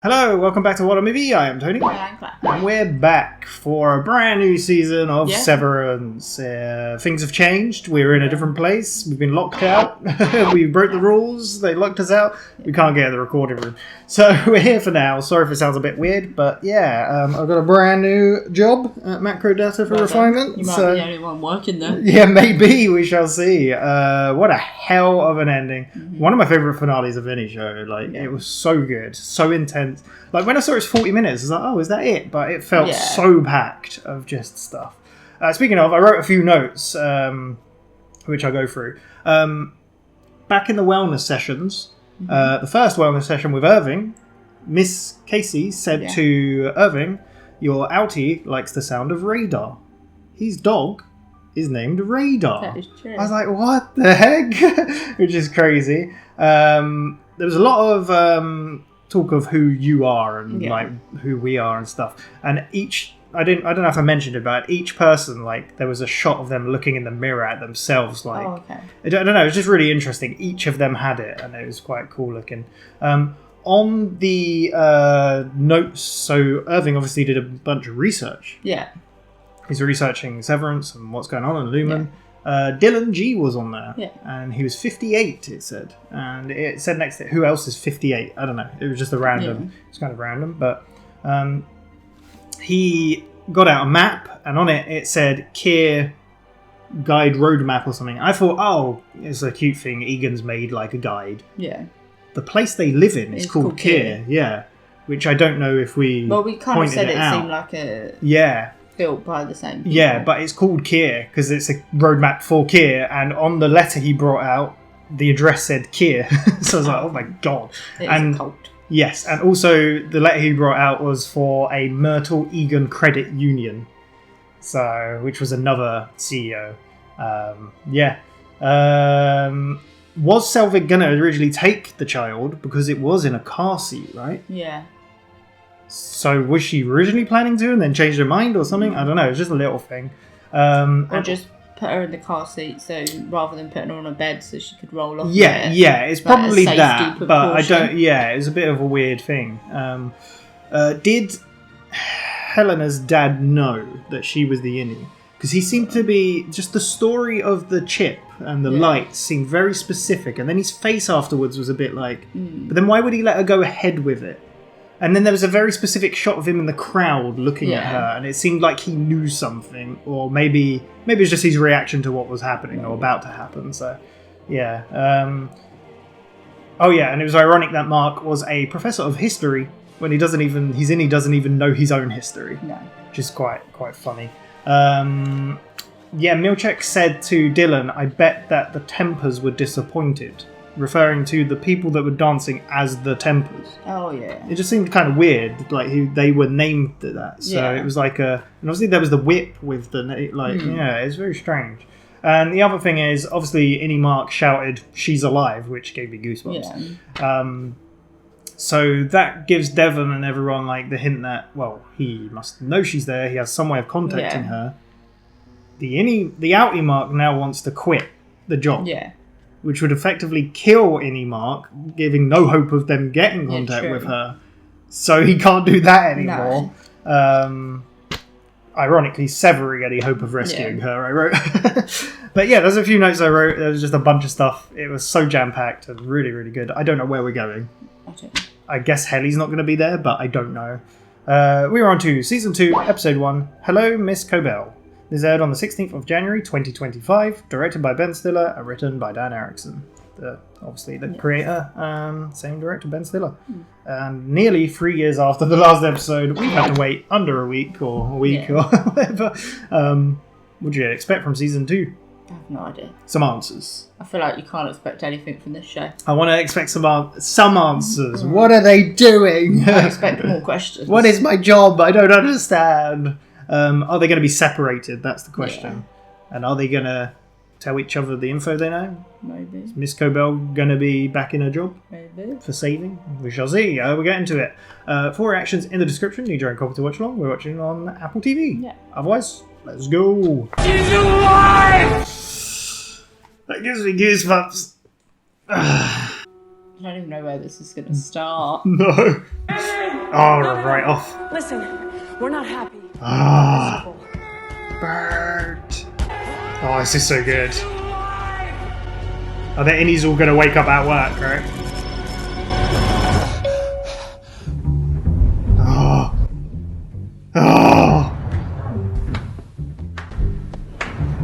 Hello, welcome back to WhatAreMovie. I am Tony. And we're back for a brand new season of Severance. Things have changed. We're in a different place. We've been locked out. We broke the rules. They locked us out. We can't get in the recording room. So we're here for now. Sorry if it sounds a bit weird, but yeah, I've got a brand new job at Macro Data for Refinement. You might be the only one working there. Yeah, maybe. We shall see. What a hell of an ending. Mm-hmm. One of my favourite finales of any show. It was so good. So intense. Like, when I saw it was 40 minutes, I was like, oh, is that it? But it felt so packed of just stuff. Speaking of, I wrote a few notes, which I'll go through. Back in the wellness sessions, the first wellness session with Irving, Miss Casey said to Irving, your outie likes the sound of radar. His dog is named Radar. That is true. I was like, what the heck? Which is crazy. There was a lot of talk of who you are and like who we are and stuff. And I don't know if I mentioned it, but each person, like, there was a shot of them looking in the mirror at themselves. Like, I don't know. It was just really interesting. Each of them had it, and it was quite cool looking. On the notes, so Irving obviously did a bunch of research. Yeah. He's researching Severance and what's going on in Lumen. Dylan G was on there, and he was 58, it said. And it said next to it, who else is 58? I don't know. It was just a random. It's kind of random, but he got out a map, and on it said Keir Guide Roadmap or something. I thought, oh, it's a cute thing. Egan's made like a guide. Yeah. The place they live in is called Keir, which I don't know if we. Well, we kind of said it seemed like a. Built by the same people. Yeah, but it's called Keir because it's a roadmap for Keir, and on the letter he brought out, the address said Keir. So I was like, oh my god. It's a cult. Yes, and also the letter he brought out was for a Myrtle Egan Credit Union, so which was another CEO. Was Selvig gonna originally take the child because it was in a car seat, right? Yeah. So was she originally planning to and then changed her mind or something? I don't know. It's just a little thing. Or just put her in the car seat, so rather than putting her on a bed so she could roll off. It's probably that. But I don't. Yeah, it's a bit of a weird thing. Did Helena's dad know that she was the innie? Because he seemed to be just the story of the chip and the lights seemed very specific, and then his face afterwards was a bit like. But then why would he let her go ahead with it? And then there was a very specific shot of him in the crowd looking at her, and it seemed like he knew something, or maybe it was just his reaction to what was happening or about to happen. So, yeah. And it was ironic that Mark was a professor of history when he doesn't even know his own history, which is quite funny. Milchek said to Dylan, "I bet that the Tempers were disappointed." Referring to the people that were dancing as the Tempers. Oh, yeah. It just seemed kind of weird, like they were named that. So it was like and obviously there was the whip with the, it's very strange. And the other thing is, obviously, Innie Mark shouted, "She's alive," which gave me goosebumps. Yeah. So that gives Devon and everyone, like, the hint that, well, he must know she's there, he has some way of contacting her. The outie Mark now wants to quit the job. Yeah. Which would effectively kill Innie Mark, giving no hope of them getting contact with her. So he can't do that anymore. No. Ironically, severing any hope of rescuing her, I wrote. But yeah, there's a few notes I wrote. There was just a bunch of stuff. It was so jam-packed and really, really good. I don't know where we're going. I guess Helly's not going to be there, but I don't know. We are on to Season 2, Episode 1, Hello, Miss Cobel. This aired on the 16th of January 2025, directed by Ben Stiller and written by Dan Erickson. Obviously the creator, same director, Ben Stiller. And nearly 3 years after the last episode, we've had to wait under a week or whatever. What do you expect from Season 2? I have no idea. Some answers. I feel like you can't expect anything from this show. I want to expect some answers. What are they doing? I expect more questions. What is my job? I don't understand. Are they going to be separated? That's the question. And are they going to tell each other the info they know? Maybe. Is Miss Cobel going to be back in her job? Maybe. For saving? We shall see. We'll get into it. 4 reactions in the description. Need your own copy to watch along. We're watching on Apple TV. Yeah. Otherwise, let's go. She's alive! That gives me goosebumps. I don't even know where this is going to start. No. Oh, right off. Listen, we're not happy. Ah, Bert. Oh, this is so good. I think Innie's all gonna wake up at work, right? Oh. Oh.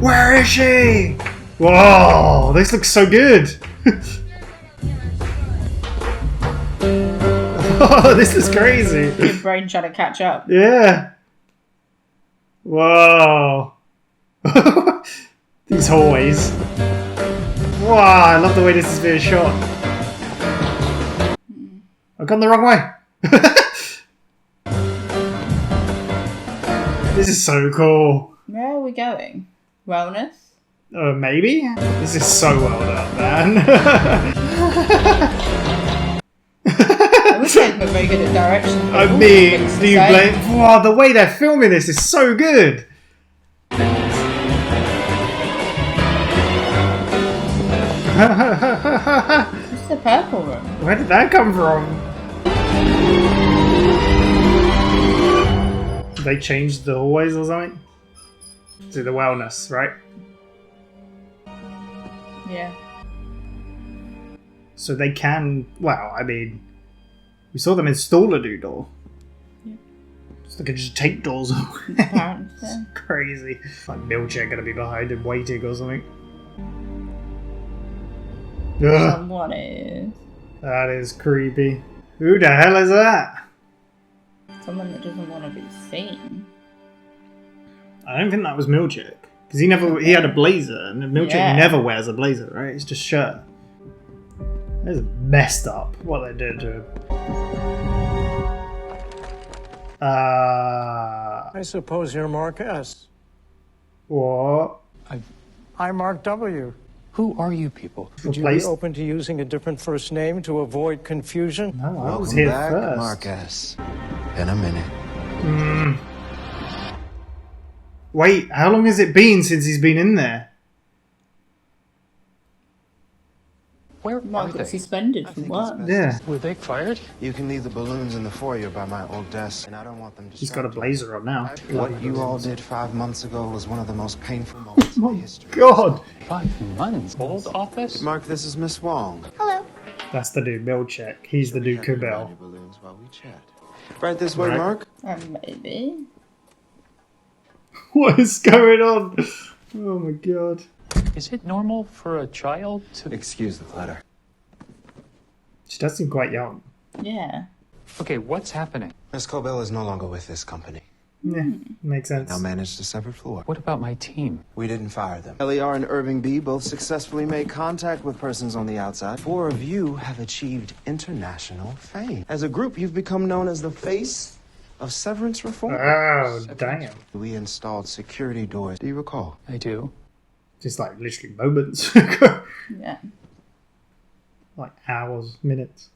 Where is she? Whoa, this looks so good. Oh, this is crazy. Your brain trying to catch up. Yeah. Whoa. These hallways. Wow, I love the way this is being shot. I've gone the wrong way. This is so cool. Where are we going? Wellness? Maybe? This is so well done, man. I wish they'd been very good at direction. I mean, do you blame... Wow, the way they're filming this is so good. It's the purple room. Where did that come from? They changed the hallways or something? To the wellness, right? Yeah. So they can... Well, I mean... We saw them install a new door. Yeah. So they could just take doors away. Apparently. It's crazy. Like Milcher gonna be behind him waiting or something. Ugh, Someone is. that is creepy. Who the hell is that? Someone that doesn't want to be seen. I don't think that was Milchek. Because he had a blazer, and Milchek never wears a blazer, right? It's just shirt. This is messed up, what they did to him. I suppose you're Mark S. What? I'm Mark W. Who are you people? Would you be open to using a different first name to avoid confusion? No, I was Welcome here back, first. Mark S. Been a minute. Wait, how long has it been since he's been in there? Where Might are got they? suspended from work. Yeah. Were they fired? You can leave the balloons in the foyer by my old desk, and I don't want them to. He's got a blazer on now. What you all did 5 months ago was one of the most painful moments in history. God! 5 months old office? Mark, this is Miss Wong. That's the dude Milchek. He's the dude Cobel. Balloons while we chat. Right this way, Right. Mark. Maybe. What is going on? Oh my god. Is it normal for a child to... Excuse the clutter. She does seem quite young. Yeah. Okay, what's happening? Miss Cobel is no longer with this company. Yeah, makes sense. Now manage the severed floor. What about my team? We didn't fire them. LER and Irving B both successfully made contact with persons on the outside. 4 of you have achieved international fame. As a group, you've become known as the face of Severance reform. Oh, damn. We installed security doors. Do you recall? I do. Just like literally moments ago. Yeah. Like hours, minutes.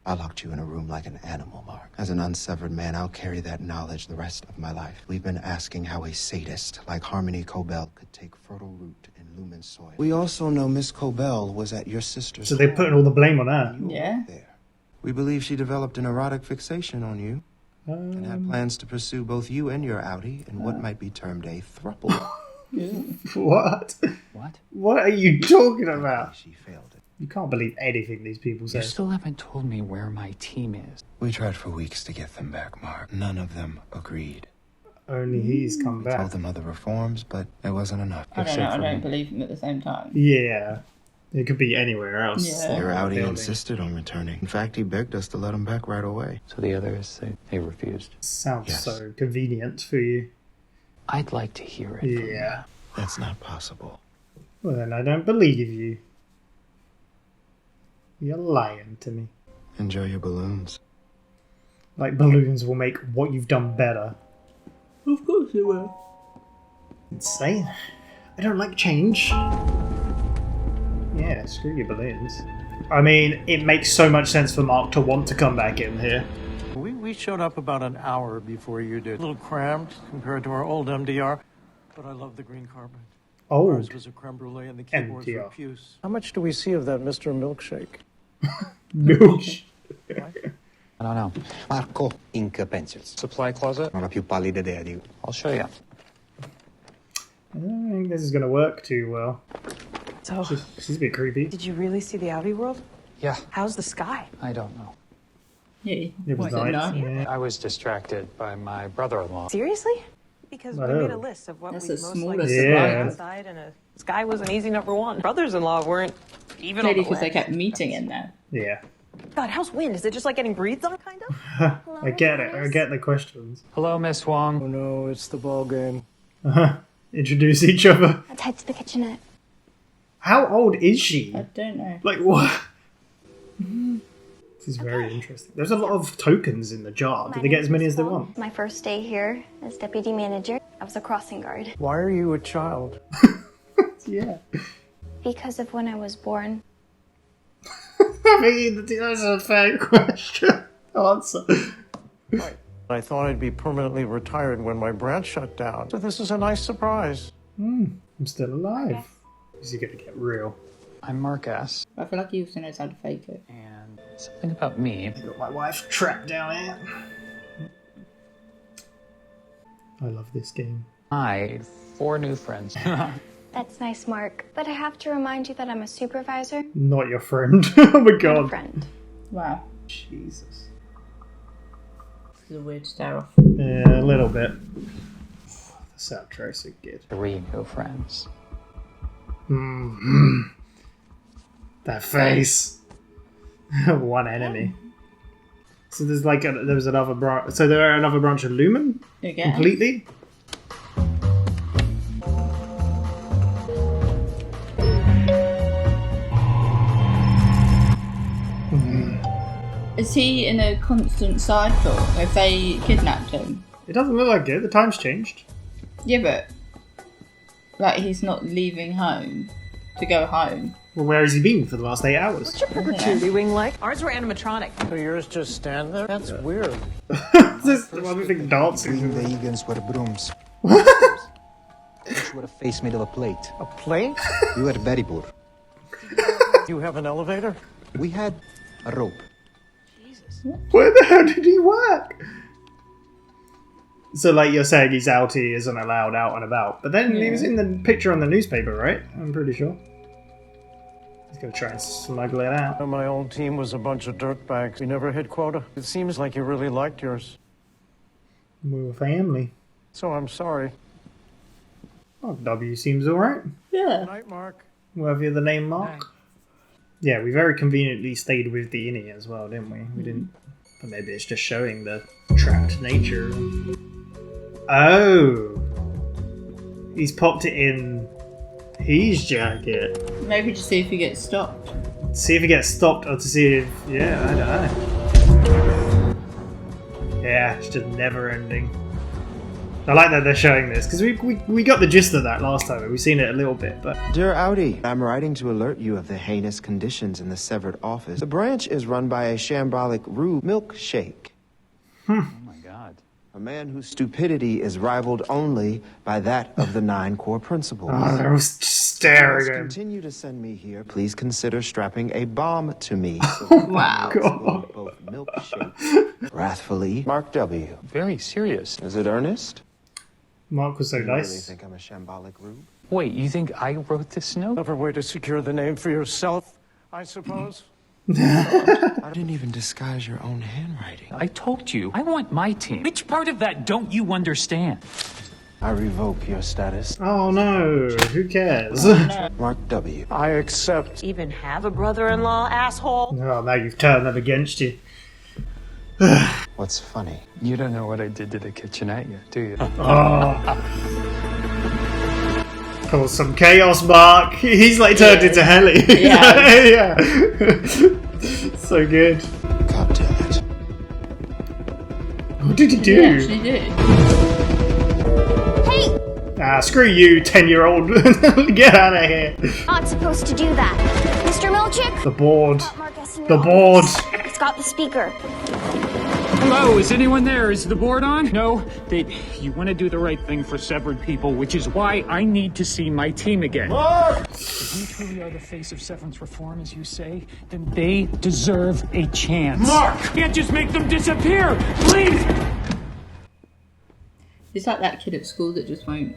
I locked you in a room like an animal, Mark. As an unsevered man, I'll carry that knowledge the rest of my life. We've been asking how a sadist like Harmony Cobel could take fertile root in lumen soil. We also know Miss Cobel was at your sister's So they're putting all the blame on her. You were Yeah. there. We believe she developed an erotic fixation on you and had plans to pursue both you and your outie in what might be termed a throuple. What? What? What are you talking about? She failed it. You can't believe anything these people say. You still haven't told me where my team is. We tried for weeks to get them back, Mark. None of them agreed. Only he's come Told back. them other reforms, but it wasn't enough. I don't know. Except I for don't me. believe him at the same time. Yeah. It could be anywhere else. Yeah. Your outie Building. insisted on returning. In fact, he begged us to let him back right away. So the others, they refused. Sounds Yes. so convenient for you. I'd like to hear it. from Yeah. That's not possible. Well, then I don't believe you. You're lying to me. Enjoy your balloons. Like balloons will make what you've done better. Of course it will. Insane. I don't like change. Yeah, screw your balloons. I mean, it makes so much sense for Mark to want to come back in here. We showed up about an hour before you did. A little cramped compared to our old MDR, but I love the green carpet. Oh, Ours was a creme brulee and the keyboards were MDR. puce. How much do we see of that Mr. Milkshake? milk. I don't know. Marco, Inca pencils. Supply closet? Non ho più pallida idea di... I'll show you. I don't think this is going to work too well. So, She's a bit creepy. did you really see the outie world? Yeah, How's the sky? I don't know. Yeah. It was What, nice. no? Yeah. I was distracted by my brother-in-law. Seriously? Because we Oh. made a list of what That's we the most like smallest to Yeah. see outside, and a sky was an easy number one. Brothers-in-law weren't even on Maybe the because they list. kept meeting in there. Yeah. God, how's wind? Is it just like getting breathed on, kind of? I get it. I get the questions. Hello, Miss Wong. Oh no, it's the ball game. Introduce each other. Let's head to the kitchenette. How old is she? I don't know. Like, what? This is very interesting. There's a lot of tokens in the jar. Do they get as many as they want? My first day here as deputy manager, I was a crossing guard. Why are you a child? Yeah. Because of when I was born. I mean, that's a fair question. Answer. I thought I'd be permanently retired when my branch shut down. So this is a nice surprise. I'm still alive. Is he going to get real? I'm Mark S. I feel like he also knows how to fake it. And something about me. Got my wife trapped down here. I love this game. I made 4 new friends. That's nice, Mark. But I have to remind you that I'm a supervisor. Not your friend. Oh my god. Friend. Wow. Jesus. This is a weird stare off. Yeah, a little bit. The soundtrack's so good. 3 new friends. That face. One enemy. So there's like there was another branch. So there are another branch of Lumen Again. completely. Is he in a constant cycle? If they kidnapped him? It doesn't look like it. The time's changed. Yeah, but like he's not leaving home to go home. Well, where has he been for the last 8 hours? What's your perpetuity wing like? Ours were animatronic. So yours just stand there? That's weird. This is one thing dancing. Green vegans were brooms. Each with a face made of a plate. A plate? You were Beribur. You have an elevator? We had a rope. Where the hell did he work? So, like you're saying, he's out. He isn't allowed out and about. But then he was in the picture on the newspaper, right? I'm pretty sure. He's gonna try and smuggle it out. My old team was a bunch of dirtbags. We never hit quota. It seems like you really liked yours. We were family. So I'm sorry. Oh, W seems alright. Yeah. Night, Mark. Whatever the name, Mark. Yeah, we very conveniently stayed with the innie as well, didn't we? We didn't. But maybe it's just showing the trapped nature. Oh, he's popped it in his jacket. Maybe to see if he gets stopped. See if he gets stopped, or to see if I don't know. Yeah, it's just never ending. I like that they're showing this because we got the gist of that last time. We've seen it a little bit, but Dear Audi, I'm writing to alert you of the heinous conditions in the severed office. The branch is run by a shambolic Rue milkshake. Oh my god. A man whose stupidity is rivaled only by that of the 9 core principles. oh, they're all Must staring at him. continue to send me here. Please consider strapping a bomb to me. Wow. God. Both milkshakes. Wrathfully, Mark W. Very serious. Is it earnest? Mark was so You really nice. think I'm a shambolic Rube? Wait, you think I wrote this note? Clever way to secure the name for yourself, I suppose. I didn't even disguise your own handwriting. I told you, I want my team. Which part of that don't you understand? I revoke your status. Oh no, who cares? Mark W. I accept. Even have a brother-in-law, asshole? Oh, now you've turned them against you. What's funny? You don't know what I did to the kitchenette yet, do you? Cause some chaos, Mark. He's like turned into Helly. Yeah. Yeah. So good. God damn it. What did he do? He actually did. Hey! Ah, screw you, 10-year-old. Get out of here. Not supposed to do that. Mr. Milchick? The board. Mark S. in The your board. office. It's got the speaker. Hello, is anyone there? Is the board on? No? You want to do the right thing for severed people, which is why I need to see my team again. Mark! If you truly are the face of severance reform, as you say, then they deserve a chance. Mark! Can't just make them disappear! Please! It's like that kid at school that just won't,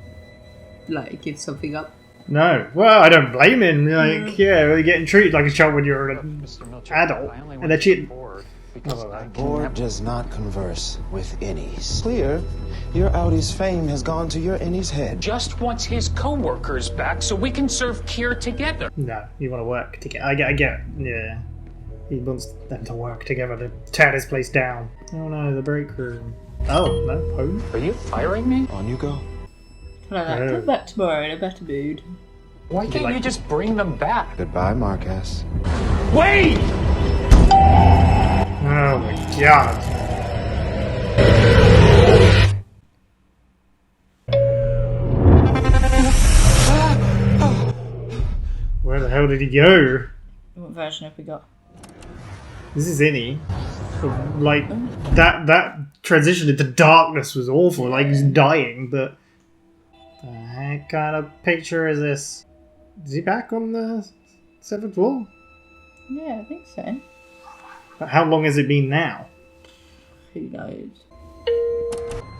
like, give something up. No. Well, I don't blame him. Like, you're getting treated like a child when you're an adult, and they're cheating. The board does not converse with innies. Clear, your Audi's fame has gone to your innie's head. Just wants his co-workers back so we can serve Kier together. No, you want to work together. I get. Yeah. He wants them to work together to tear this place down. Oh no, the break room. Oh, no, home. Are you firing me? On you go. Come back tomorrow in a better mood. Why can't you just bring them back? Goodbye, Marcus. Wait! Oh my god. Where the hell did he go? What version have we got? This is Innie. Like, that transition into darkness was awful. Like, he's dying, but... The heck kind of picture is this? Is he back on the 7th floor? Yeah, I think so. How long has it been now? Who knows?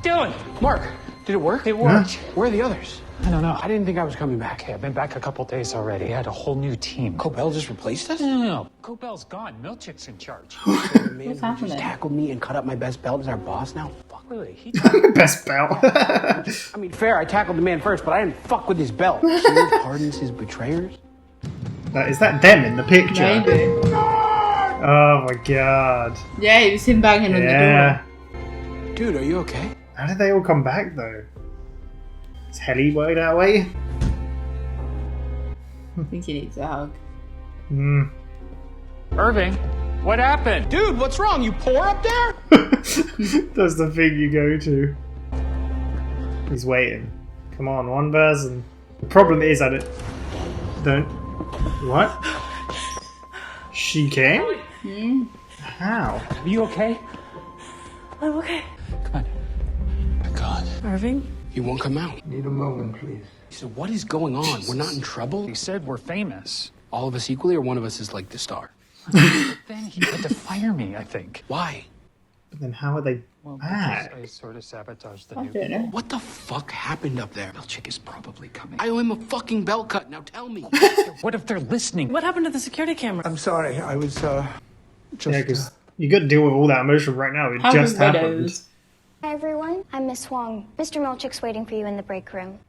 Dylan! Mark! Did it work? It worked. Where are the others? I don't know. I didn't think I was coming back. Okay, I've been back a couple days already. I had a whole new team. Cobel just replaced us? No. Cobel's gone. Milchick's in charge. The man What's who happening? just tackled me and cut up my best belt is our boss now? Fuck. Really? He Best belt. I mean, fair, I tackled the man first, but I didn't fuck with his belt. He pardons his betrayers? Is that them in the picture? Maybe. Oh my god. Yeah, it was him banging on the door. Dude, are you okay? How did they all come back though? Is Helly way that way? I think he needs a hug. Hmm. Irving, what happened? Dude, what's wrong? You poor up there? That's the thing you go to. He's waiting. Come on, one person. The problem is I don't... What? She came? Hmm? How? Are you okay? I'm okay. Come on. My God. Irving? He won't come out. Need a moment, please. He said, what is going on? We're not in trouble? He said we're famous. All of us equally, or one of us is like the star? Then he had to fire me, I think. Why? But then how are they back? Because I sort of sabotaged the I new don't know. What the fuck happened up there? Milchick is probably coming. I owe him a fucking belt cut. Now tell me. What if they're listening? What happened to the security camera? I'm sorry, I was, Yeah, because you got to deal with all that emotion right now. It How just the happened. widows. Hi, everyone. I'm Miss Wong. Mr. Milchick's waiting for you in the break room.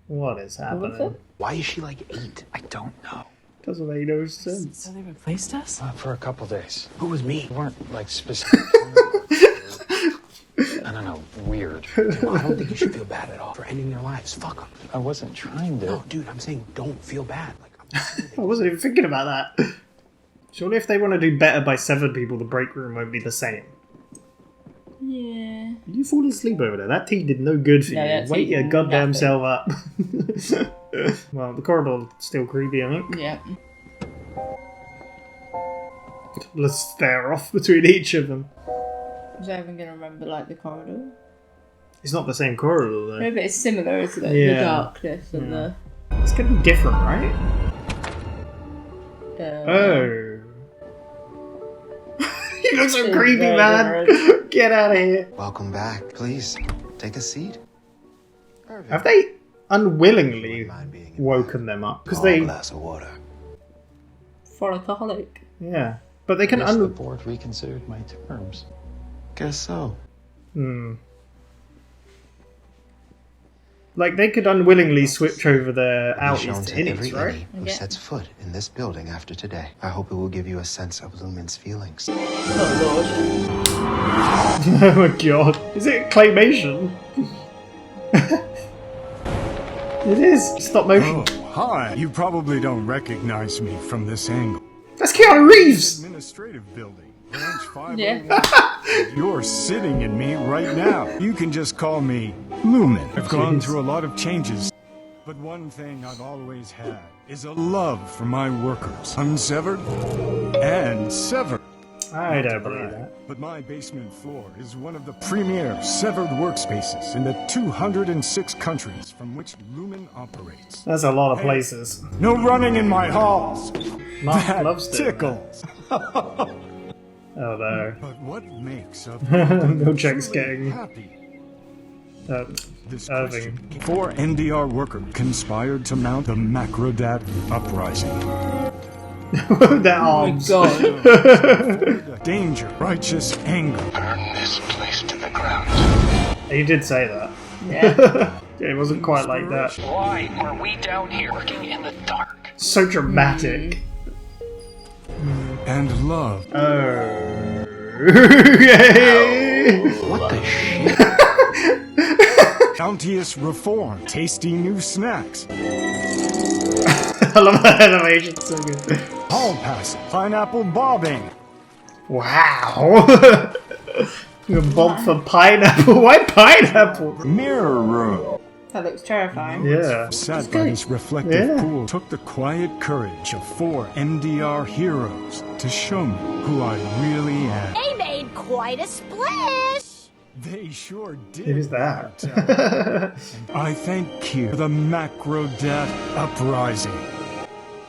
What is happening? Why is she like 8? I don't know. Doesn't make no sense. So they replaced us? For a couple days. Who was me? We weren't like specific. I don't know, weird. Well, I don't think you should feel bad at all for ending their lives. Fuck them. I wasn't trying to. No, dude, I'm saying don't feel bad. Like, I wasn't even thinking about that. Surely if they want to do better by 7 people, the break room won't be the same. Yeah. You fall asleep over there. That tea did no good for No, you. that tea Wake your did goddamn nothing. self up. Well, the corridor's still creepy, I think. Yeah. Let's stare off between each of them. Is I even going to remember, like, the corridor? It's not the same corridor, though. No, but it's similar, isn't it? Yeah. The darkness and the... It's going to be different, right? Oh. You look so It's creepy, very man. different. Get out of here. Welcome back. Please, take a seat. Have they unwillingly Mind being woken them up? Because All they... glass of water. Frolic. Yeah. But they can Yes, the board reconsidered my terms. Guess so. Like, they could unwillingly switch over their Be shown outies to to every innies, right? innie who Okay. sets foot in this building after today. I hope it will give you a sense of Lumen's feelings. Oh, Oh my god. Is it claymation? It is. Stop motion. Oh, hi. You probably don't recognize me from this angle. That's Keanu Reeves! Administrative building, branch 501. Yeah. You're sitting in me right now. You can just call me Lumen. I've gone through a lot of changes, but one thing I've always had is a love for my workers. Unsevered and severed. I don't believe that. But my basement floor is one of the premier severed workspaces in the 206 countries from which Lumen operates. That's a lot of places. No running in my halls. Mark That loves doing tickles. Oh no. But what makes a Milkshak's truly getting happy? This Irving. question. 4 NDR workers conspired to mount the Macrodat uprising. Their arms. Danger, righteous anger. Burn this place to the ground. He did say that. Yeah. It wasn't quite like that. Why are we down here working in the dark? So dramatic. And love. Oh. What the shit? Bounteous reform. Tasty new snacks. I love that animation, so good. Hall passes. Pineapple bobbing. Wow. You bob for pineapple. Why pineapple? Mirror room. That looks terrifying. Yeah. Sat by this reflective pool, took the quiet courage of 4 MDR heroes to show me who I really am. They made quite a splash! They sure did. Who's that? I thank you for the Macrodat uprising.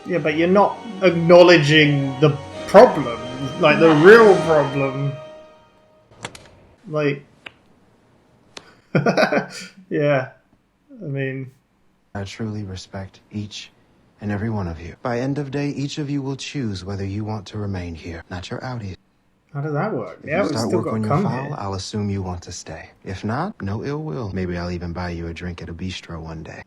Yeah, but you're not acknowledging the problem. Like, the real problem. Like... yeah. I mean... I truly respect each and every one of you. By end of day, each of you will choose whether you want to remain here, not your outies. How does that work? If Yeah, you we start still work got on to your come file, here. I'll assume you want to stay. If not, no ill will. Maybe I'll even buy you a drink at a bistro one day.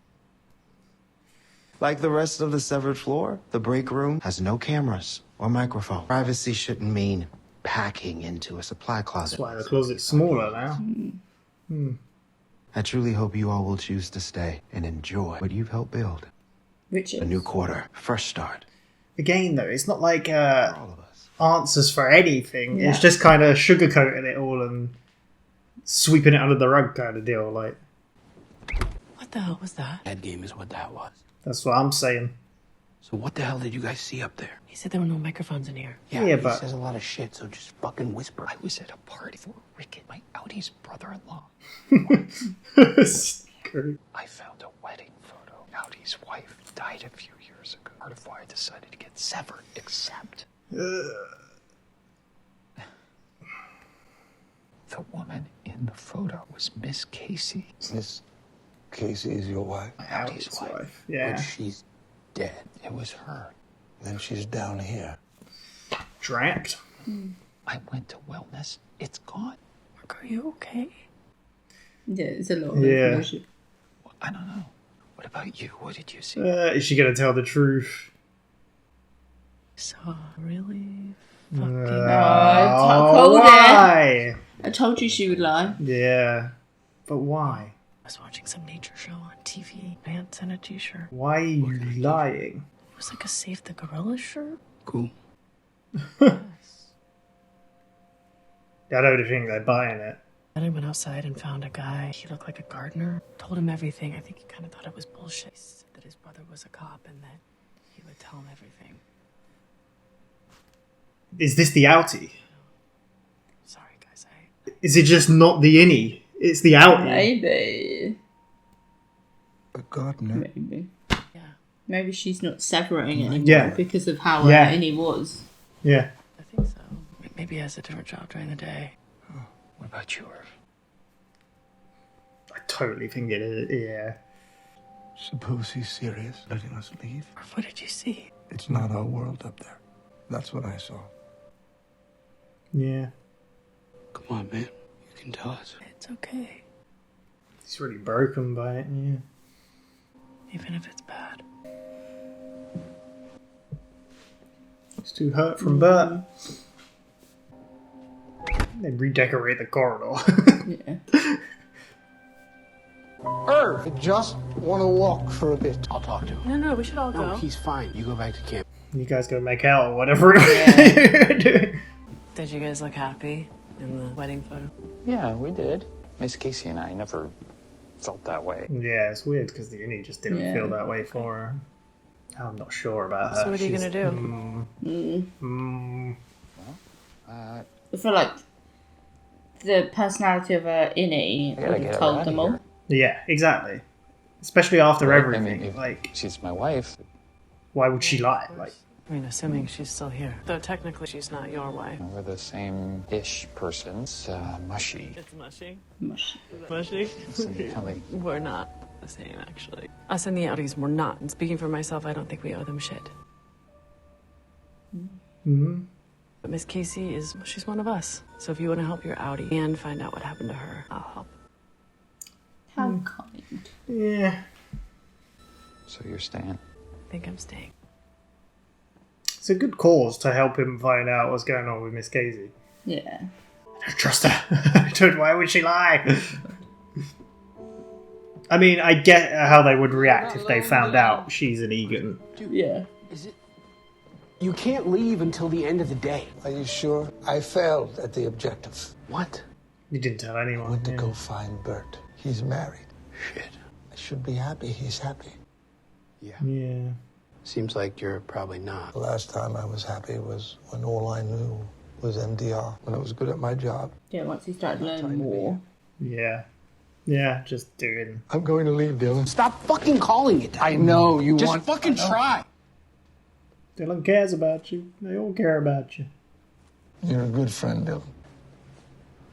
Like the rest of the severed floor, the break room has no cameras or microphone. Privacy shouldn't mean packing into a supply closet. That's why the closet's smaller now. I truly hope you all will choose to stay and enjoy what you've helped build. Which is... A new quarter, fresh start. Again, though, it's not like All of us. answers for anything. Yeah. It's just kind of sugarcoating it all and sweeping it under the rug kind of deal. Like, What the hell was that? That game is what that was. that's what I'm saying. So what the hell did you guys see up there? He said there were no microphones in here. Yeah, he but- says a lot of shit, so just fucking whisper. I was at a party for Rickett, my Audie's brother-in-law. Screw. I found a wedding photo. Audie's wife died a few years ago. Part of why I decided to get severed, except the woman in the photo was Miss Casey. Miss Casey is your wife? Audie's wife. Yeah. But she's dead. It was her. Then she's down here. Dragged. I went to wellness. It's gone. Mark, are you okay? Yeah, it's a lot of Yeah. information. Well, I don't know. What about you? What did you see? Is she going to tell the truth? So, really? Why? I told you she would lie. Yeah. But why? I was watching some nature show on TV. Pants and a t-shirt. Why are you lying? It was like a Save the Gorilla shirt. Cool. I don't think they're buying it. Then I went outside and found a guy. He looked like a gardener. Told him everything. I think he kind of thought it was bullshit. He said that his brother was a cop and that he would tell him everything. Is this the outie? Sorry, guys. Is it just not the innie? It's the outie. Maybe. A gardener? Maybe. Yeah. Maybe she's not severing anymore Yeah. because of how Yeah. Annie was. Yeah. I think so. Maybe he has a different job during the day. What about yours? I totally think it is. Yeah. Suppose he's serious, letting us leave? What did you see? It's not our world up there. That's what I saw. Yeah. Come on, man. You can tell us. It's okay. He's really broken by it, yeah. Even if it's bad. He's too hurt from birth. They redecorate the corridor. Yeah. I just want to walk for a bit. I'll talk to him. No, we should all No, he's fine. You go back to camp. You guys go make out or whatever you're doing. Did you guys look happy in the wedding photo? Yeah, we did. Miss Casey and I never felt that way. Yeah, it's weird because the uni just didn't Yeah. feel that way for her. I'm not sure about her. So what are you She's- gonna do? I feel like the personality of her innie would have told them all. Yeah, exactly. Especially after everything. if like, she's my wife. Why would she lie? Like, I mean, assuming she's still here. Though technically she's not your wife. We're the same-ish persons. Mushy. It's mushy? Mushy. Mushy? We're not the same, actually. Us and the Audis, we're not. And speaking for myself, I don't think we owe them shit. Mm-hmm. But Miss Casey she's one of us. So if you want to help your Audi and find out what happened to her, I'll help. How kind. Yeah. So you're staying? I think I'm staying. It's a good cause to help him find out what's going on with Miss Casey. Yeah. I don't trust her. Why would she lie? I mean, I get how they would react if they found out she's an Egan. Yeah. Is it? You can't leave until the end of the day. Are you sure? I failed at the objective. What? You didn't tell anyone. I went to go find Bert. He's married. Shit. I should be happy he's happy. Yeah. Seems like you're probably not. The last time I was happy was when all I knew was MDR, when I was good at my job. Yeah, once he started learning more. Yeah. Yeah, just doing. I'm going to leave, Dylan. Stop fucking calling it that. I know you Just want. Just fucking try. Dylan cares about you. They all care about you. You're a good friend, Dylan.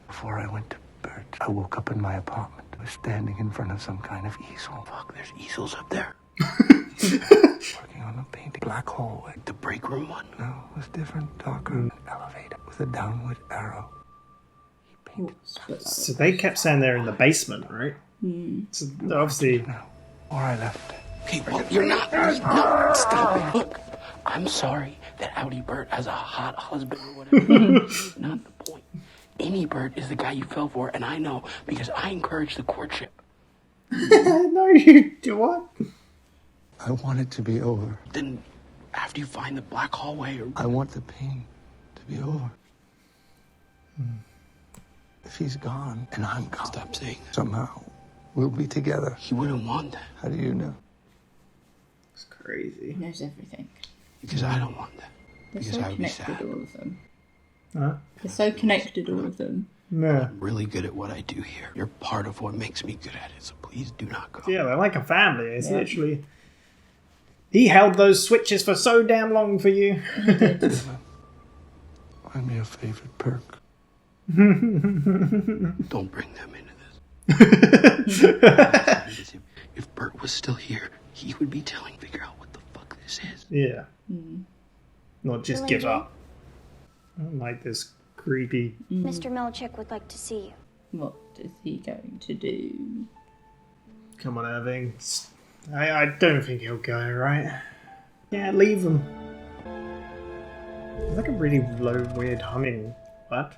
Before I went to Bert, I woke up in my apartment. I was standing in front of some kind of easel. Fuck, there's easels up there. Working on a painting. Black hallway. The break room one? No, it was different. Darker. An elevator with a downward arrow. He painted. So they kept saying they're in the basement, right? So obviously. Or I left. Okay, well, you're not. No, stop it. Look, I'm sorry that Audi Bert has a hot husband or whatever. That's not the point. Any Bert is the guy you fell for, and I know because I encouraged the courtship. No, you do what? I want it to be over. Then, after you find the black hallway, or I want the pain to be over. If he's gone and I'm gone, stop saying that. Somehow we'll be together. He wouldn't want that. How do you know? It's crazy. He knows everything. Because I don't want that. They're Because so I would be connected, sad. all of them. Huh? They're so connected, all of them. Yeah. I'm really good at what I do here. You're part of what makes me good at it, so please do not go. Yeah, they're like a family. It's literally. He held those switches for so damn long for you. I'm your favorite perk. Don't bring them into this. If Bert was still here, he would be figure out what the fuck this is. Yeah. Not just give up. I don't like this creepy. Mr. Milchick would like to see you. What is he going to do? Come on, Irving. I don't think he'll go, right? Yeah, leave him. It's like a really low, weird humming. What?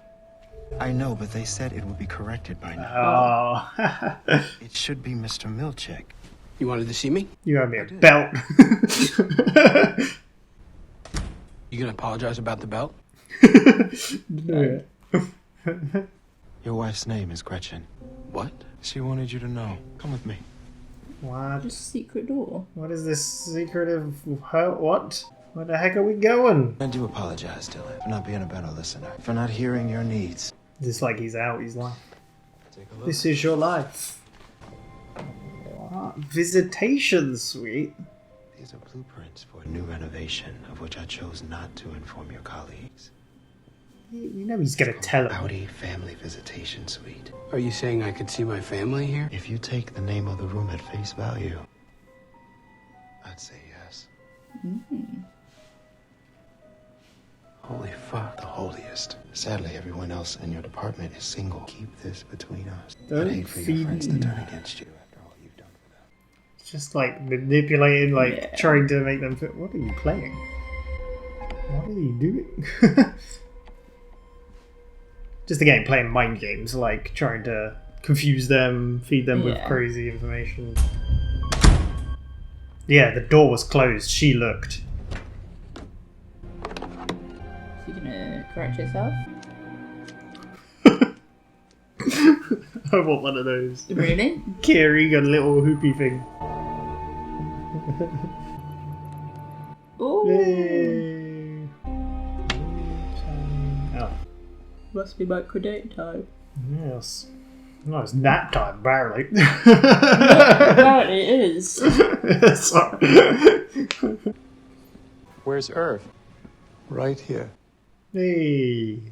I know, but they said it would be corrected by now. Oh. It should be Mr. Milchick. You wanted to see me? You owe me a belt. You gonna apologize about the belt? Your wife's name is Gretchen. What? She wanted you to know. Come with me. What? Just secret door. What is this secretive? What? Where the heck are we going? I do apologize, Dylan, for not being a better listener, for not hearing your needs. Just like he's out, he's like, Take a look. this is your life. What? Visitation suite? These are blueprints for a new renovation, of which I chose not to inform your colleagues. You know he's gonna tell him. Audi Family Visitation Suite. Are you saying I could see my family here? If you take the name of the room at face value, I'd say yes. Holy fuck. The holiest. Sadly, everyone else in your department is single. Keep this between us. Don't I'd hate for your feed friends to me. turn against you after all you've done for them. It's just like manipulating, like Yeah. trying to make them feel. What are you playing? What are you doing? Just again, playing mind games, like trying to confuse them, feed them with Yeah. crazy information. Yeah, the door was closed. She looked. You gonna correct yourself? I want one of those. Really? Carrie got a little hoopy thing. Ooh. Yay. Oh. Must be microdate time. Yes. No, it's nap time, apparently. Apparently it is. Sorry. Where's Irv? Right here. Hey.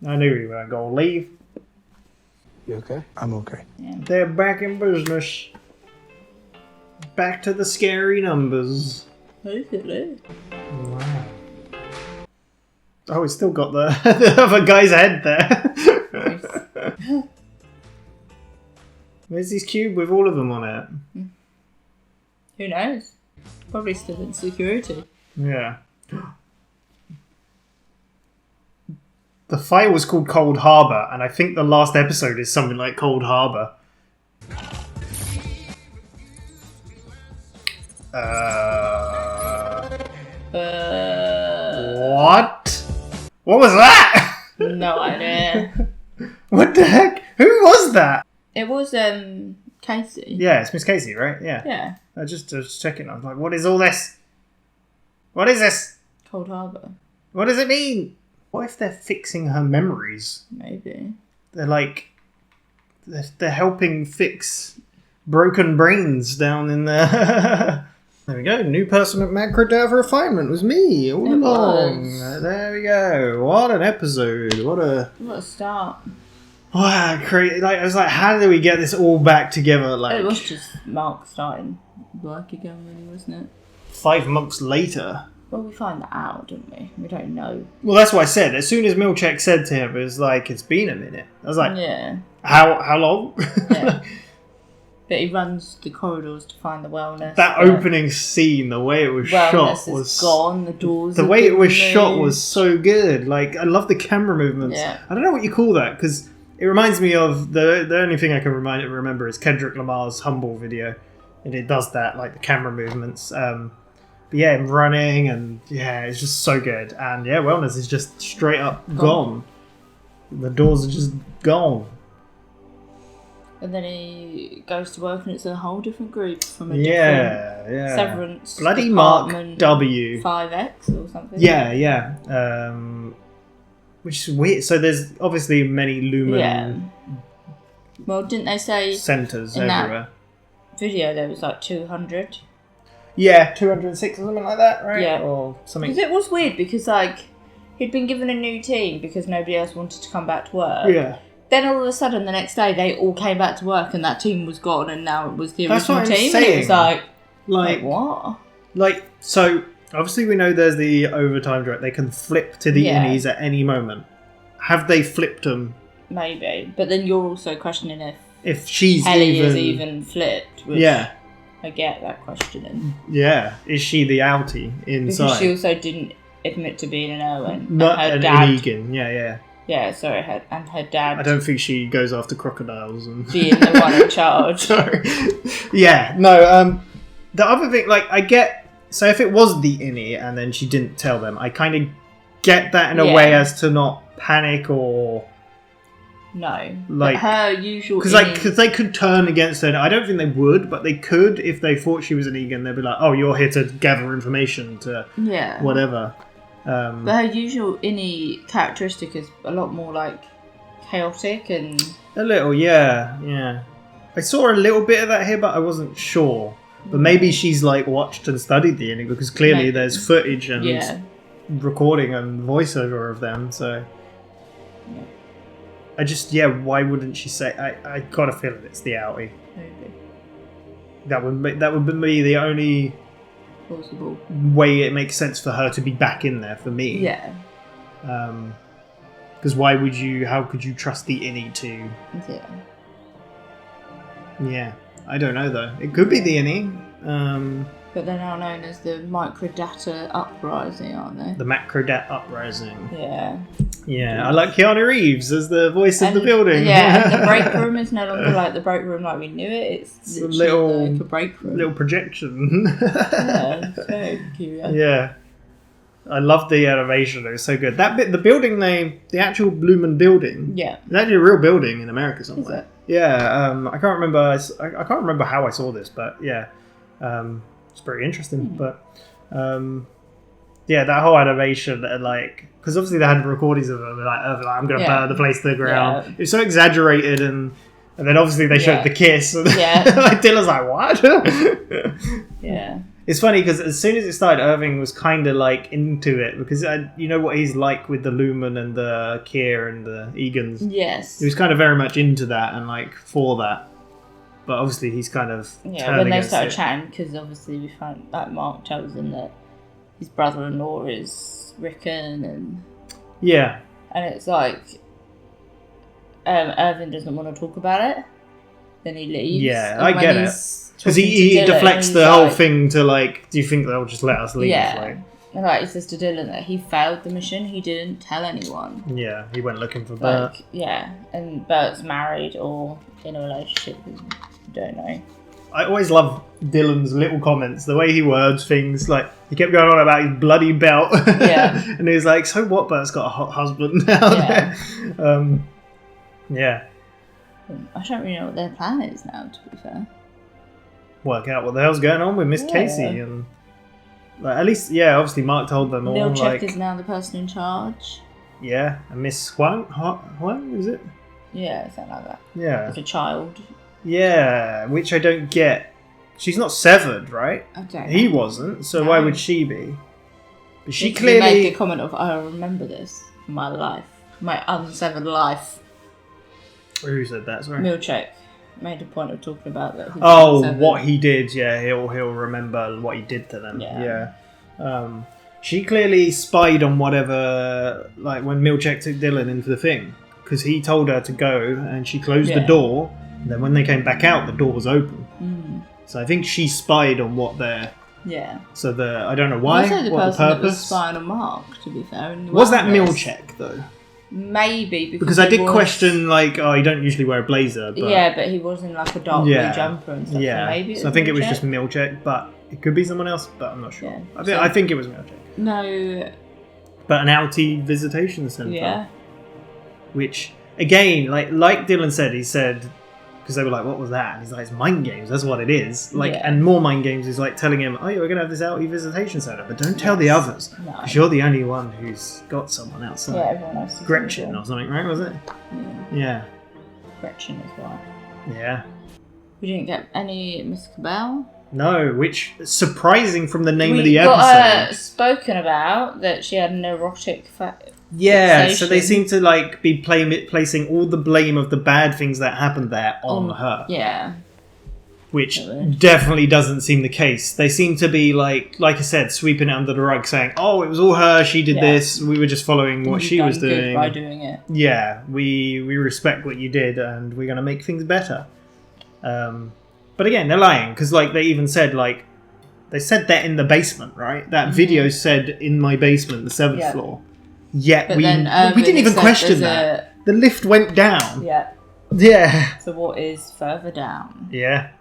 I knew we weren't going to leave. You okay? I'm okay. Yeah. They're back in business. Back to the scary numbers. Basically. Wow. Oh, it's still got the other guy's head there. Nice. Where's this cube with all of them on it? Who knows? Probably still in security. Yeah. The fight was called Cold Harbor, and I think the last episode is something like Cold Harbor. What? What was that? No idea. What the heck? Who was that? It was Casey. Yeah, it's Miss Casey, right? Yeah. Yeah. I was checking. I was like, what is all this? What is this? Cold Harbor. What does it mean? What if they're fixing her memories? Maybe. They're like... They're helping fix broken brains down in there. There we go. New person at Macrodata Refinement was me all along. There we go. What an episode. What a start. Wow, crazy. Like, I was like, how do we get this all back together? Like, It was just Mark starting work again, really, wasn't it? 5 months later. Well, we find that out, don't we? We don't know. Well, that's what I said. As soon as Milchek said to him, it was like, it's been a minute. I was like, yeah. How long? Yeah. But he runs the corridors to find the wellness. That opening scene, the way it was shot was gone. The doors. The way it was shot was so good. Like, I love the camera movements. Yeah. I don't know what you call that because it reminds me of the only thing I can remember is Kendrick Lamar's Humble video, and it does that, like the camera movements. But yeah, him running and yeah, it's just so good. And yeah, wellness is just straight up gone. The doors are just gone. And then he goes to work and it's a whole different group from a different Severance Bloody Mark Department W. 5X or something. Yeah. Which is weird. So there's obviously many Lumen Yeah. Well, didn't they say centres in everywhere? That video there was like 200? Yeah, 206 or something like that, right? Yeah. Or something. Because it was weird because like he'd been given a new team because nobody else wanted to come back to work. Yeah. Then all of a sudden, the next day, they all came back to work, and that team was gone, and now it was the original That's what I'm team. saying. And it was like Like what? Like, so obviously we know there's the overtime direct. They can flip to the Yeah. innies at any moment. Have they flipped them? Maybe, but then you're also questioning If she's Ellie is even flipped. Which Yeah. I get that questioning Yeah, is she the outie inside? because she also didn't admit to being an Owen. Not and her an dad. Egan. Yeah. Yeah, sorry, and her dad. I don't think she goes after crocodiles and being the one in charge. Sorry. Yeah, no. The other thing, like, I get. So if it was the innie and then she didn't tell them, I kind of get that in a way as to not panic or. No, like but her usual because they could turn against her. I don't think they would, but they could if they thought she was an Egan. They'd be like, "Oh, you're here to gather information to whatever." But her usual innie characteristic is a lot more like chaotic and a little, yeah. I saw a little bit of that here, but I wasn't sure. But maybe she's like watched and studied the innie because clearly there's footage and recording and voiceover of them. So I just why wouldn't she say? I got a feeling it's the outie. Maybe. That would be the only plausible way it makes sense for her to be back in there for me. Yeah. Because why would you? How could you trust the innie to? Yeah. Yeah, I don't know though. It could be the innie. But they're now known as the Microdata Uprising, aren't they? The Macrodat Uprising. Yeah. Yeah, I like Keanu Reeves as the voice of the building. Yeah, and the break room is no longer like the break room like we knew it. It's a little like a break room. Little projection. Yeah, it's very cute. Yeah. I love the animation. It was so good. That bit, the building name, the actual Blumen building. Yeah. It's actually a real building in America somewhere. Is it? Yeah. I can't remember. I can't remember how I saw this, but yeah. It's pretty interesting. But Yeah, that whole animation, and like, because obviously they had recordings of them, like, I'm going to burn the place to the ground. Yeah. It was so exaggerated, and then obviously they showed the kiss. And like, Dylan's like, what? Yeah. It's funny because as soon as it started, Irving was kind of like into it because you know what he's like with the Lumen and the Keir and the Egans. Yes. He was kind of very much into that and like for that. But obviously he's kind of when they started chatting, because obviously we found like Mark tells him that his brother-in-law is Rickon, and it's like Irving doesn't want to talk about it. Then he leaves. Yeah, and I get it. Because he deflects the whole thing to like, do you think they'll just let us leave? Yeah. Like, and like he says to Dylan that he failed the mission. He didn't tell anyone. Yeah, he went looking for Bert. Like, yeah, and Bert's married or in a relationship. Don't know. I always love Dylan's little comments, the way he words things. Like, he kept going on about his bloody belt. Yeah. And he was like, so what, Bert's got a hot husband now? Yeah. I don't really know what their plan is now, to be fair. Work out what the hell's going on with Miss Casey. And like, at least, obviously Mark told them all. Milchek like, is now the person in charge. Yeah, and Miss Huang, is it? Yeah, something like that. Yeah. Like a child. Yeah, which I don't get. She's not severed, right? I don't He know. wasn't, so why would she be? But she He clearly made the comment of, I remember this from my life. My unsevered life. Who said that? Sorry. Milchek made a point of talking about that. What he did, he'll remember what he did to them. Yeah. She clearly spied on whatever, like when Milchek took Dylan into the thing, because he told her to go, and she closed the door. And then when they came back out, the door was open. So I think she spied on what they're. Yeah. So I don't know why. Also the what person the that was purpose spying on Mark, to be fair. was that Milchek though? Maybe Because I did question, like, you don't usually wear a blazer. But yeah, but he was in like a dark blue jumper and stuff. Yeah, So maybe so I think it was Milchek. just Milchek, but it could be someone else, but I'm not sure. Yeah. I think it was Milchek. No. But an outie visitation centre. Yeah. Which, again, like Dylan said, he said, because they were like, what was that? And he's like, it's mind games, that's what it is. Like, and more mind games is like telling him, we're going to have this outie visitation centre, but don't tell the others. Because you're the only one who's got someone outside. Yeah, everyone else is Gretchen or something, right? Was it? Yeah. Gretchen as well. Yeah. We didn't get any Miss Cobel. No, which surprising from the name of the We episode. got spoken about that she had an erotic Yeah, so they fixation. seem to like be placing all the blame of the bad things that happened there on her. Yeah. Which definitely doesn't seem the case. They seem to be like I said, sweeping it under the rug, saying, "Oh, it was all her. She did this. We were just following what she was doing by doing it." Yeah, we respect what you did, and we're going to make things better. But again, they're lying because like they even said they said that in the basement, right? That video said in my basement, the 7th floor. Yet But we then, didn't even said question there's that. The lift went down. Yeah. Yeah. So what is further down? Yeah.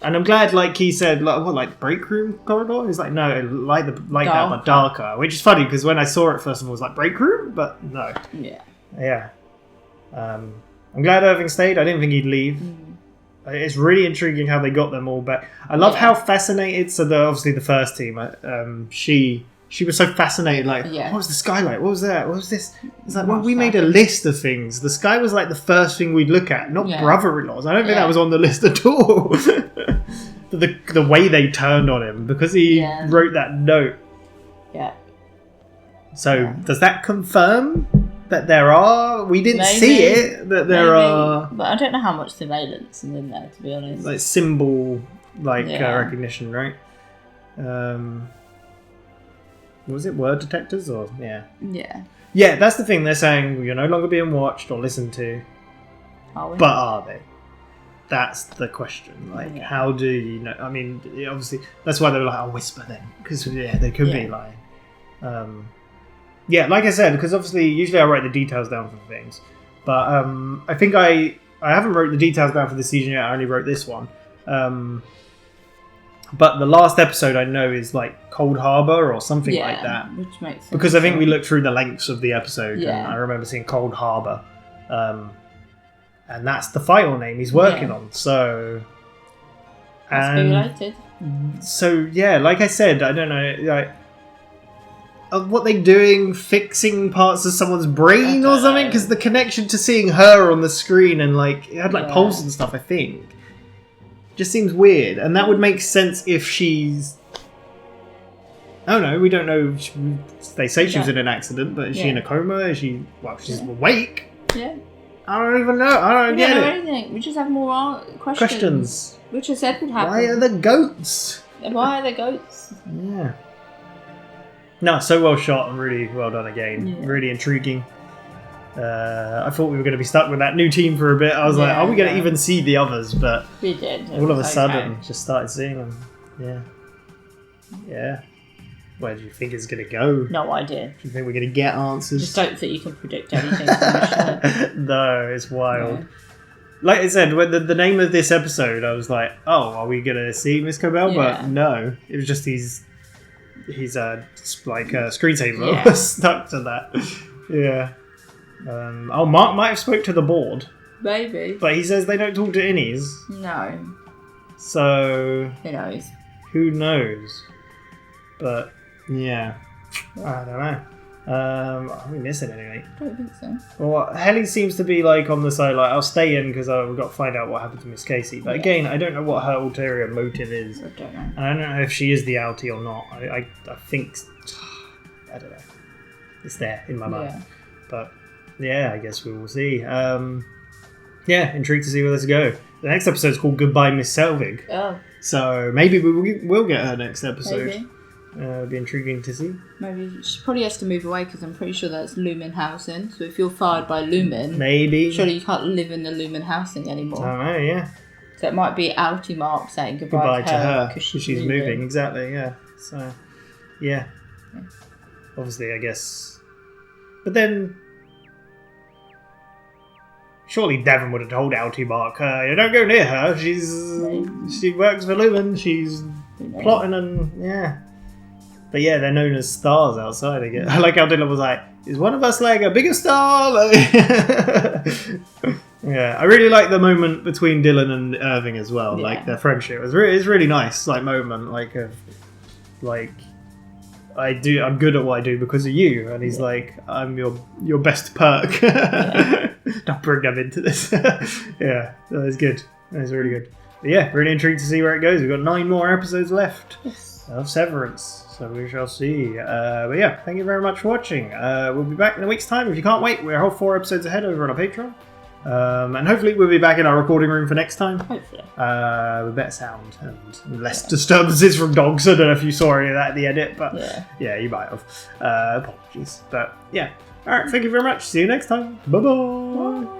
And I'm glad, like he said, like break room corridor? He's like, no, like that, but darker. Which is funny because when I saw it, first of all, I was like, break room? But no. Yeah. Yeah. I'm glad Irving stayed. I didn't think he'd leave. It's really intriguing how they got them all back. I love how fascinated. So obviously the first team, she was so fascinated. Like, what was the skylight? What was that? What was this? It's like, well, we made a list of things. The sky was like the first thing we'd look at, not brother-in-laws. I don't think that was on the list at all. the way they turned on him because he wrote that note. Yeah. So does that confirm that there are? We didn't see it. That there are. But I don't know how much surveillance is in there, to be honest. Like symbol, recognition, right? Was it word detectors or Yeah. Yeah, that's the thing. They're saying you're no longer being watched or listened to. Are we? But are they? That's the question. Like, how do you know? I mean, obviously, that's why they were like, "I'll whisper then," because they could be lying. Yeah, like I said, because obviously, usually I write the details down for things, but I think I haven't wrote the details down for this season yet. I only wrote this one. But the last episode I know is like Cold Harbor or something like that. Which makes sense. Because I think we looked through the lengths of the episode and Yeah. I remember seeing Cold Harbor. And that's the file name he's working on. So. Must be related. So, yeah, like I said, I don't know. Like, what they doing, fixing parts of someone's brain or something? Because the connection to seeing her on the screen and like it had like pulse and stuff, I think, just seems weird. And that would make sense if she's. I don't know. We don't know. They say she was in an accident, but is she in a coma? Is she? Well, she's awake. Yeah. I don't even know. I don't get it. We don't know anything. We just have more questions. Which I said would happen. Why are the goats? Why are the goats? Yeah. No, so well shot and really well done again. Yeah. Really intriguing. I thought we were going to be stuck with that new team for a bit. I was like, are we going to even see the others? But we did. All of a sudden, just started seeing them. Yeah. Yeah. Where do you think it's going to go? No idea. Do you think we're going to get answers? Just don't think you can predict anything from the show. No, it's wild. No. Like I said, when the name of this episode, I was like, oh, are we going to see Miss Cobel? But no, it was just he's like a screensaver stuck to that. Yeah. Mark might have spoke to the board. Maybe. But he says they don't talk to innies. No. So... Who knows? Who knows? But, yeah. I don't know. Are we missing anything? I don't think so. Well, Helly seems to be like on the side, like, I'll stay in because we've got to find out what happened to Miss Casey. But again, I don't know what her ulterior motive is. I don't know. And I don't know if she is the outie or not. I think... I don't know. It's there in my mind. Yeah. But, yeah, I guess we will see. Yeah, intrigued to see where this goes. The next episode is called Goodbye, Miss Selvig. Oh. So maybe we will get her next episode. Maybe. It'll be intriguing to see. Maybe she probably has to move away because I'm pretty sure that's Lumen housing. So if you're fired by Lumen, maybe surely you can't live in the Lumen housing anymore. I don't know, yeah. So it might be outie Mark saying goodbye to her because she's moving. Exactly, yeah. So, yeah. Obviously, I guess. But then, surely Devon would have told outie Mark, don't go near her. She works for Lumen. She's plotting and yeah. But yeah, they're known as stars outside again. I like how Dylan was like, is one of us like a bigger star? Yeah, I really like the moment between Dylan and Irving as well. Yeah. Like their friendship. It's really nice, like moment, I'm good at what I do because of you. And he's like, I'm your best perk. Yeah. Don't bring them into this. Yeah, that was good. That was really good. But yeah, really intrigued to see where it goes. We've got 9 more episodes left of Severance. So we shall see. But yeah, thank you very much for watching. We'll be back in a week's time. If you can't wait, we're a whole 4 episodes ahead over on our Patreon. And hopefully we'll be back in our recording room for next time. Hopefully. With better sound and less disturbances from dogs. I don't know if you saw any of that in the edit, but yeah you might have. Apologies. But yeah. Alright, thank you very much. See you next time. Bye-bye. Bye.